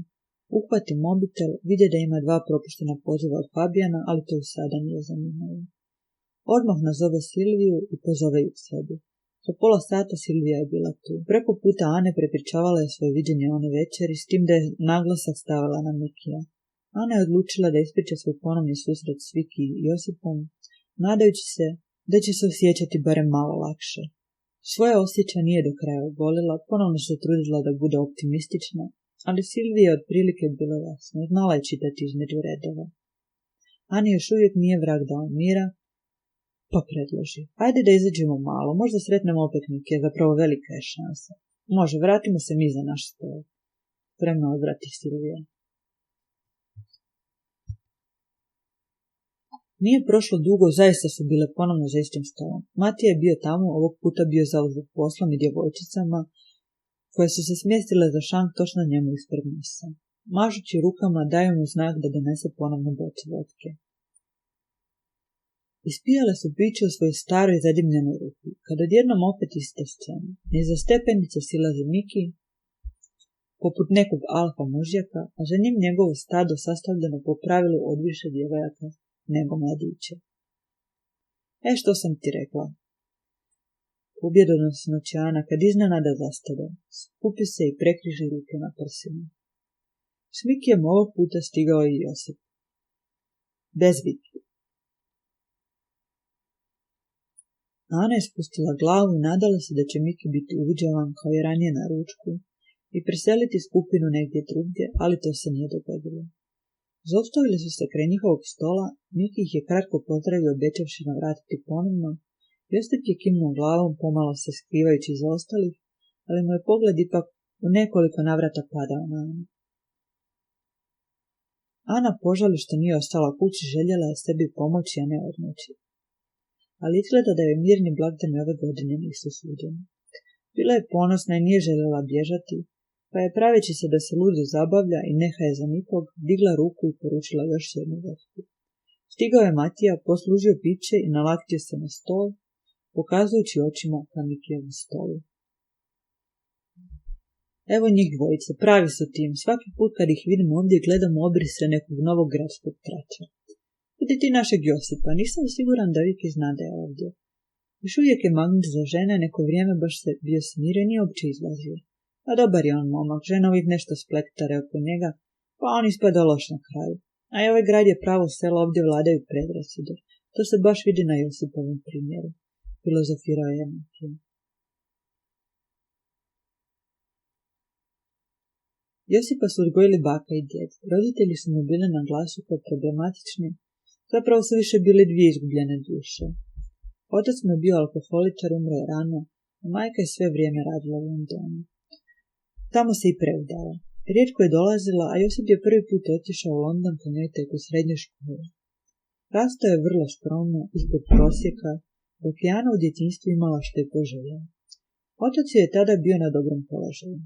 [SPEAKER 1] Uhvati mobitel, vidje da ima 2 propuštena poziva od Fabijana, ali to ju sada nije zanimalo. Odmah nazove Silviju i pozove ju k sebi. Za pola sata Silvija je bila tu. Preko puta Ane prepričavala je svoje viđenje one večeri, s tim da je naglasak stavila na Mikija. Ana je odlučila da ispriča svoj ponovni susret s Viki i Josipom, nadajući se da će se osjećati barem malo lakše. Svoje osjećaja nije do kraja ogolila, ponovno se trudila da bude optimistična, ali Silvija je otprilike bilo jasno, znala je čitati između redova. Ani još uvijek nije vrag dao mira, pa predloži. Ajde da izađemo malo, možda sretnemo opet Mikija, zapravo velika je šansa. Može, vratimo se mi za naš stol. Spremno odvrati Silvija. Nije prošlo dugo, zaista su bile ponovno za istim stolom. Matija je bio tamo, ovog puta bio zauzet poslom i djevojčicama, koje su se smjestile za šank točno njemu ispred misa. Mažući rukama daju mu znak da donese ponovno bocu vodke. Ispijale su piće u svojoj staroj zadimljenoj ruki, kad odjednom opet iste scene. Iza stepenice silazi Miki, poput nekog alfa mužjaka, a za njim njegovo stado sastavljeno po pravilu od više djevojaka nego mladića. Što sam ti rekla? Pobjedonosno će Ana kad iznenada zastade, skupi se i prekriži ruke na prsima. S Mikijem ovog puta stigao je i Josip. Bez Viki. Ana je spustila glavu i nadala se da će Miki biti uviđavan kao i ranije na ručku i preseliti skupinu negdje drugdje, ali to se nije dogodilo. Zaustavili su se kraj njihovog stola, Miki ih je kratko pozdravio obećavši navratiti ponovno. Josip je kimnuo glavom, pomalo se skrivajući iza ostalih, ali mu je pogled ipak u nekoliko navrata padao na Anu. Ana požali što nije ostala kući, željela je sebi pomoći, a ne odmoći. Ali izgleda da joj mirni blagdani ove godine nisu suđeni. Bila je ponosna i nije željela bježati, pa je praveći se da se ludo zabavlja i neha je za nikog, digla ruku i poručila još jednu vodku. Stigao je Matija, poslužio piće i nalaktio se na stol, pokazujući očima ka Mikijevu stolu. Evo njih dvojice, pravi su tim, svaki put kad ih vidim ovdje gledam obrise nekog novog gradskog trača. Vidi ti našeg Josipa, nisam siguran da Viki zna da je ovdje. Još uvijek je magnet za žene, neko vrijeme baš se bio smiren i uopće izlazio. A dobar je on momak, žena uvijek nešto splektare oko njega, pa on ispada loš na kraju. A i ovaj grad je pravo selo, ovdje vladaju predrasude. To se baš vidi na Josipovom primjeru, filozofirao je Matija. Josipa su odgojili baka i djed. Roditelji su mu bili na glasu kao problematični, zapravo su više bili dvije izgubljene duše. Otac mu je bio alkoholičar, umro je rano, a majka je sve vrijeme radila u Londonu. Tamo se i preudala. Rijetko je dolazila, a Josip je prvi put otišao u London po njoj tek u srednjoj školi. Rastao je vrlo skromno, ispod prosjeka, dok je Ana u djetinjstvu imala što je poželjela. Otac je tada bio na dobrom položaju.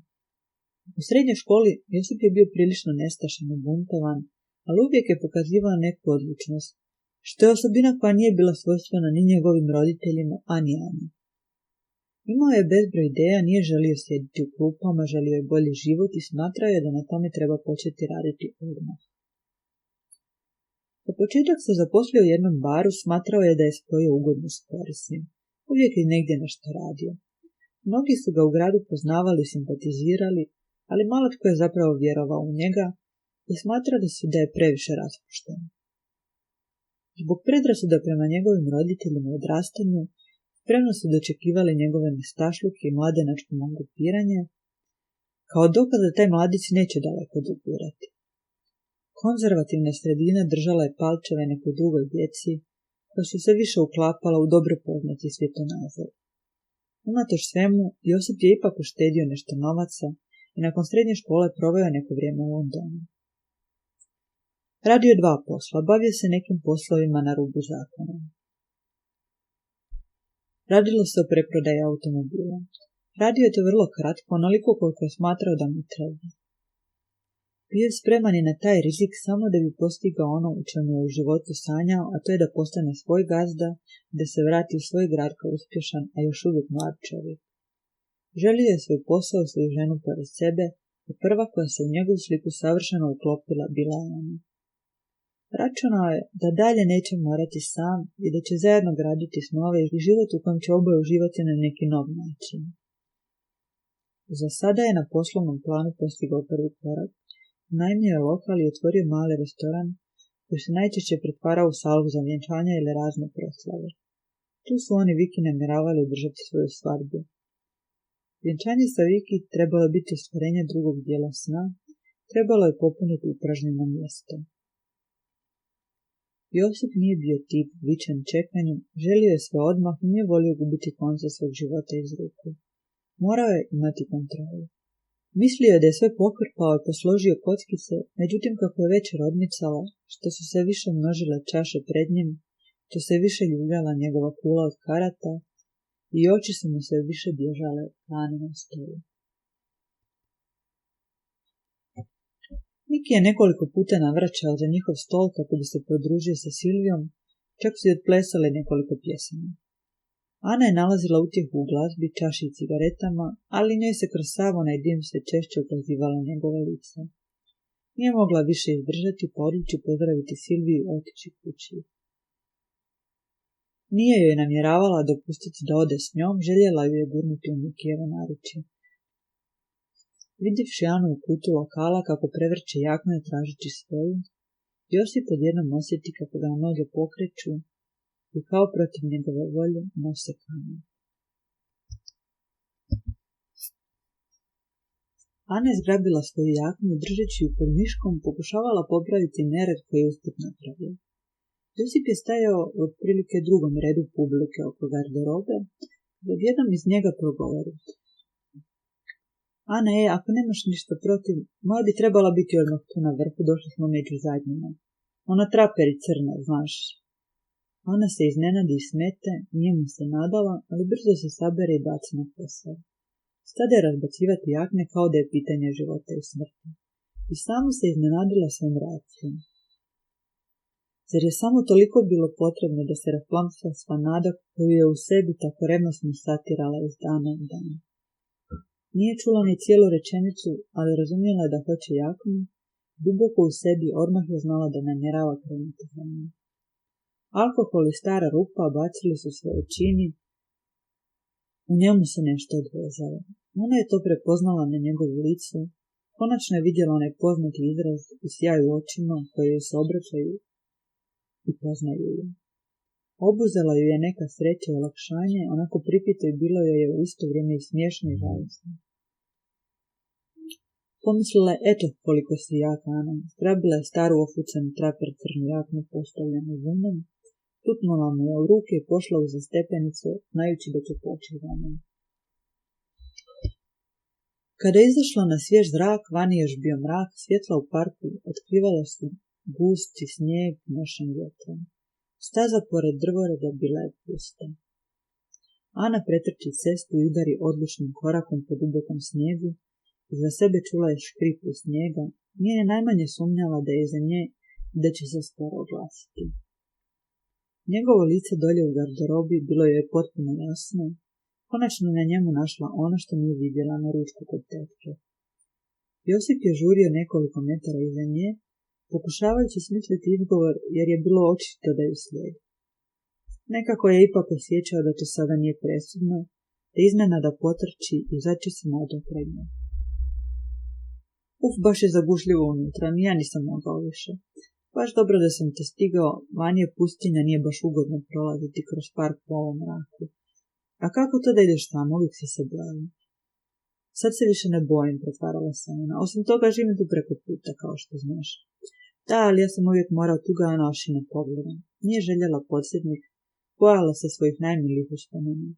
[SPEAKER 1] U srednjoj školi Josip je bio prilično nestašan i buntovan, ali uvijek je pokazivao neku odlučnost, što je osobina koja nije bila svojstvena ni njegovim roditeljima, ani Ani. Imao je bezbroj ideja, nije želio sjediti u klupama, želio je bolji život i smatrao je da na tome treba početi raditi odmah. Za početak se zaposlio u jednom baru, smatrao je da je spojio ugodno s korisnim. Uvijek je negdje nešto radio. Mnogi su ga u gradu poznavali i simpatizirali, ali malo tko je zapravo vjerovao u njega i smatrao da je previše raspušten. Zbog predrasuda prema njegovim roditeljima i odrastanju, spremno su dočekivali njegove nestašluke i mladenačko mangupiranje, kao dokaz da taj mladić neće daleko dogurati. Konzervativna sredina držala je palčeve nekoj drugoj djeci, koja su se više uklapala u dobro poznati svjetonazor. Unatoč svemu, Josip je ipak uštedio nešto novaca i nakon srednje škole proveo neko vrijeme u Londonu. Radio je dva posla, bavio se nekim poslovima na rubu zakona. Radilo se o preprodaji automobila. Radio je to vrlo kratko, onoliko koliko je smatrao da mu treba. Bio je spreman i na taj rizik samo da bi postigao ono u čemu je u životu sanjao, a to je da postane svoj gazda, da se vrati u svoj grad kao uspješan, a još uvijek mlad čovjek. Želio je svoj posao, svoju ženu pored sebe, a prva koja se u njegovu sliku savršeno uklopila bila Ana. Računao je da dalje neće morati sam i da će zajedno graditi snove i život u kojem će oboje uživati na neki nov način. Za sada je na poslovnom planu postigao prvi korak. Najmio je lokal i otvorio mali restoran koji se najčešće pretvarao u salu za vjenčanja ili razne proslave. Tu su oni Viki namjeravali održati svoju svadbu. Vjenčanje sa Viki trebalo je biti ostvarenje drugog dijela sna, trebalo je popuniti upražnjeno mjesto. Josip nije bio tip vičan čekanju, želio je sve odmah i nije volio gubiti konce svog života iz ruku. Morao je imati kontrolu. Mislio je da je sve pokrpao i posložio kockice, međutim kako je večer odmicala, što su se više množile čaše pred njim, to se više ljuljala njegova kula od karata i oči su mu se više bježale hrane na stolu. Miki je nekoliko puta navraćao za njihov stol kako bi se podružio sa Silvijom, čak su i odplesali nekoliko pjesama. Ana je nalazila utjehu u glazbi, čaši i cigaretama, ali njoj se kroz sav onaj dim sve češće ukazivalo njegove lice. Nije mogla više izdržati, pa odluči pozdraviti Silviju i otići kući. Nije joj namjeravala dopustiti da ode s njom, željela ju je gurnuti u Mikijevo naručje. Vidjevši Anu u kutu lokala kako prevrće jaknu i tražići svoju, Josip odjednom osjeti kako ga noge pokreću i kao protiv njegove volje nose kamen. Ana je zgrabila svoju jaknu i držeći ju pod miškom pokušavala popraviti nered koji je usput napravio. Josip je stajao u otprilike drugom redu publike oko garderobe, da jednom iz njega progovori. Ana, ako nemaš ništa protiv, moja bi trebala biti odmah tu na vrhu, došli smo među zadnjima. Ona traperi crna, znaš. Ana se iznenadi i smete, nije mu se nadala, ali brzo se sabere i baci na posao. Stade razbacivati jakne kao da je pitanje života i smrti. I samo se iznenadila svojom reakcijom. Zar je samo toliko bilo potrebno da se rasplamsa sva nada koju je u sebi tako revnosno satirala iz dana u dan. Nije čula ni cijelu rečenicu, ali razumjela da hoće jaknu, duboko u sebi odmah je znala da namjerava krenuti za njim. Alkohol i stara rupa bacili su svoje čini, u njemu se nešto odvezalo. Ona je to prepoznala na njegovu licu, konačno je vidjela onaj poznati izraz i sjaj u očima koje joj se obraćaju i poznaju ju. Obuzela ju je neka sreća i olakšanje, onako pripito i bilo joj je u isto vrijeme i smiješno i žalosno. Pomislila je, eto koliko si jaka, Ana. Zgrabila je staru ofucanu traper crnu jaknu postavljenu vunom, tutnula mu je u ruke i pošla uza stepenicu, znajući da će poći za njom. Kada je izašla na svjež zrak, vani još bio mrak, svjetla u parku otkrivala su gusti snijeg nošen vjetrom. Staza pored drvoreda bila je pusta. Ana pretrči cestu i udari odlučnim korakom po dubokom snijegu, za sebe čula je škripu snijega, nije najmanje sumnjala da je iza nje i da će se skoro oglasiti. Njegovo lice dolje u garderobi bilo je potpuno jasno, konačno na njemu našla ono što nije vidjela na ručku kod tetke. Josip je žurio nekoliko metara iza nje, pokušavajući smisliti izgovor jer je bilo očito da ju slijedi. Nekako je ipak osjećao da to sada nije presudno, da iznenada potrči i zaći se nadom pred njom. Baš je zagušljivo unutra, ni ja nisam mogao više. Baš dobro da sam te stigao, vani je pustinja, nije baš ugodno prolaziti kroz park po ovom mraku. A kako to da ideš tamo, uvijek si se bojim. Sad se više ne bojim, pretvarala se ona. Osim toga živim tu preko puta, kao što znaš. Da, ali ja sam uvijek morao tuga na ošine pogledom. Nije željela podsjetnik, bojala se svojih najmilijih uspomena.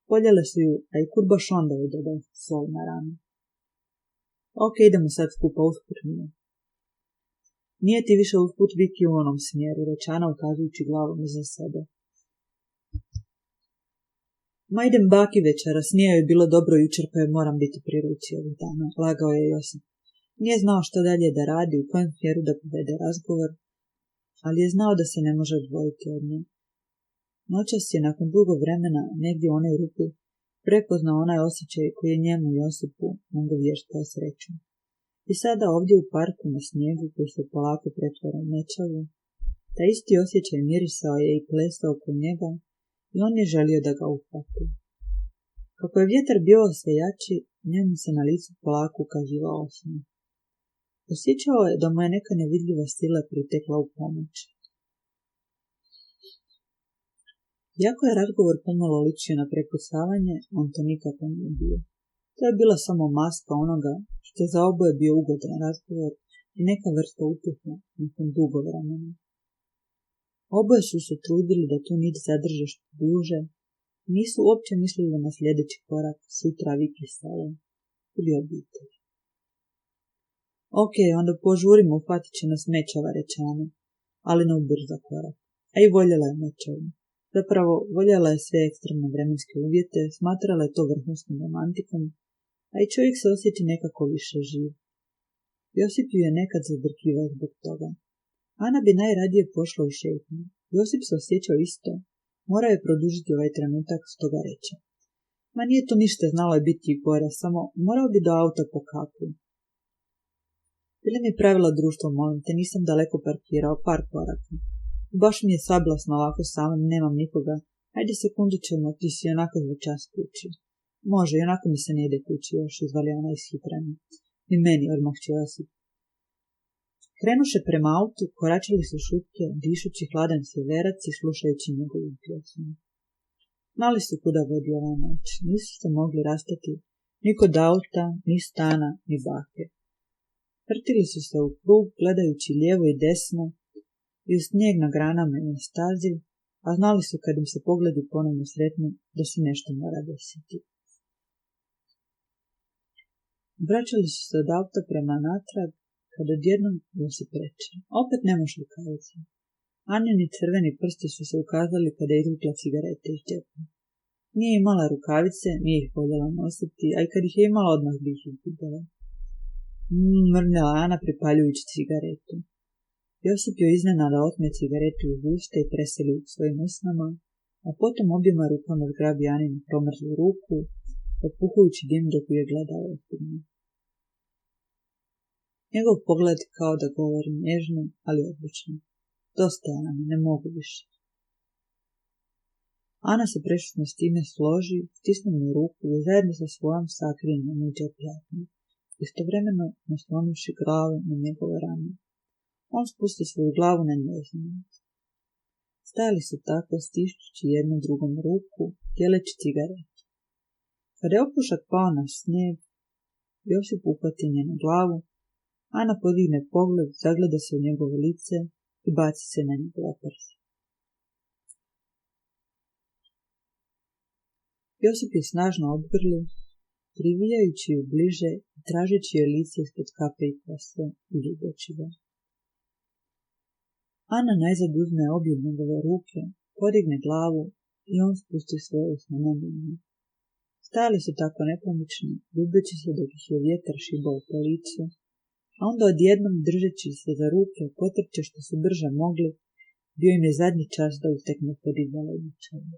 [SPEAKER 1] Poljele su ju, a i kud baš onda ju dodao sol na ranu. Ok, idemo sad skupa usput nije. Nije ti više usput Viki u onom smjeru, rečana ukazujući glavom iza sebe. Ma idem baki večeras, nije joj bilo dobro jučer pa joj moram biti pri ruci ovih dana, lagao je Josip. Nije znao što dalje da radi, u kojem smjeru da povede razgovor, ali je znao da se ne može odvojiti od nje. Noćas je nakon dugo vremena, negdje u onoj rupi, prepoznao onaj osjećaj koji je njemu Josipu mogu vještao sreću. I sada ovdje u parku na snijegu koji se polako pretvara u mečavu, taj isti osjećaj mirisao je i plesao oko njega i on je želio da ga uhvati. Kako je vjetar bio sve jači, njemu se na licu polako ukazivao osmijeh. Osjećao je da mu je neka nevidljiva sila pritekla u pomoć. Iako je razgovor pomalo ličio na prepucavanje, on to nikako nije bio. To je bila samo maska onoga što je za oboje bio ugodan razgovor i neka vrsta utjeha nakon dugo vremena. Oboje su se trudili da tu nit zadrže što duže, nisu uopće mislili na sljedeći korak, sutra Viki selo ili obitelj. Ok, onda požurimo, uhvatit će nas mečava, reče Ana, ali ne ubrza korak. A i voljela je mečavu. Zapravo, voljela je sve ekstremne vremenske uvjete, smatrala je to vrhunskom romantikom, a i čovjek se osjeća nekako više živ. Josip ju je nekad zadrkivao zbog toga. Ana bi najradije pošla u šetnju. Josip se osjećao isto. Morao je produžiti ovaj trenutak, stoga reče. Ma nije to ništa, znalo je biti i gore, samo morao bi do auta po kapu. Bili mi pravila društva, molim te, nisam daleko parkirao, par koraka. Baš mi je sablasno ovako samom, nemam nikoga. Ajde sekundu ćemo, ti si onako za čas kući. Može, i onako mi se ne ide kući još, izvali ona ishitreno. I meni odmah će Josip. Krenuše prema autu, koračili su šutke, dišući hladan sjeverac i slušajući njegovu pjesmu. Znali su kuda vodi ova noć, nisu se mogli rastati ni kod auta, ni stana, ni bake. Vrtili su se u krug, gledajući lijevo i desno, i u snijeg na granama i na stazi, a znali su kad im se pogledi ponovno sretnu da se nešto mora desiti. Vraćali su se od auta prema natrag, kad odjednom Josip reče, opet nemaš rukavice. Anjini crveni prsti su se ukazali kada je izvukla cigarete iz džepa. Nije imala rukavice, nije ih voljela nositi, a i kad ih je imala odmah bi ih izgubila. Mrnjala Ana pripaljujući cigaretu. Josip joj iznenada otme cigaretu iz usta i preseli u svojim usnama, a potom objema rukama zgrabi Aninu promrzlu ruku, popuhujući dim dok ju je gledao ozbiljno. Njegov pogled kao da govori nježno, ali odlučno. Dosta je, Ana, ne mogu više. Ana se prešutno s time složi, stisne mu ruku i zajedno sa svojom sakrije njemu u džep jaknu, istovremeno naslonivši glavu na njegove rame. On spusti svoju glavu na njezinu. Stajali su tako, stišćući jednu drugom ruku, dijeleći cigaretu. Kada je opušak pao na snijeg, Josip uhvati njenu glavu, Ana podigne pogled, zagleda se u njegovo lice i baci se na njegova prsa. Josip je snažno obgrlio, privijajući ju bliže i tražeći joj lice ispod kape i kose i ljubeći ga. Ana najzad uzme obje njegove ruke, podigne glavu i on spusti svoje usne na njenu. Stajali su tako nepomični, ljubeći se dok ih je vjetar šibao po licu, a onda odjednom, držeći se za ruke, potrče što su brže mogli, bio im je zadnji čas da uteknu pod izaledničavom.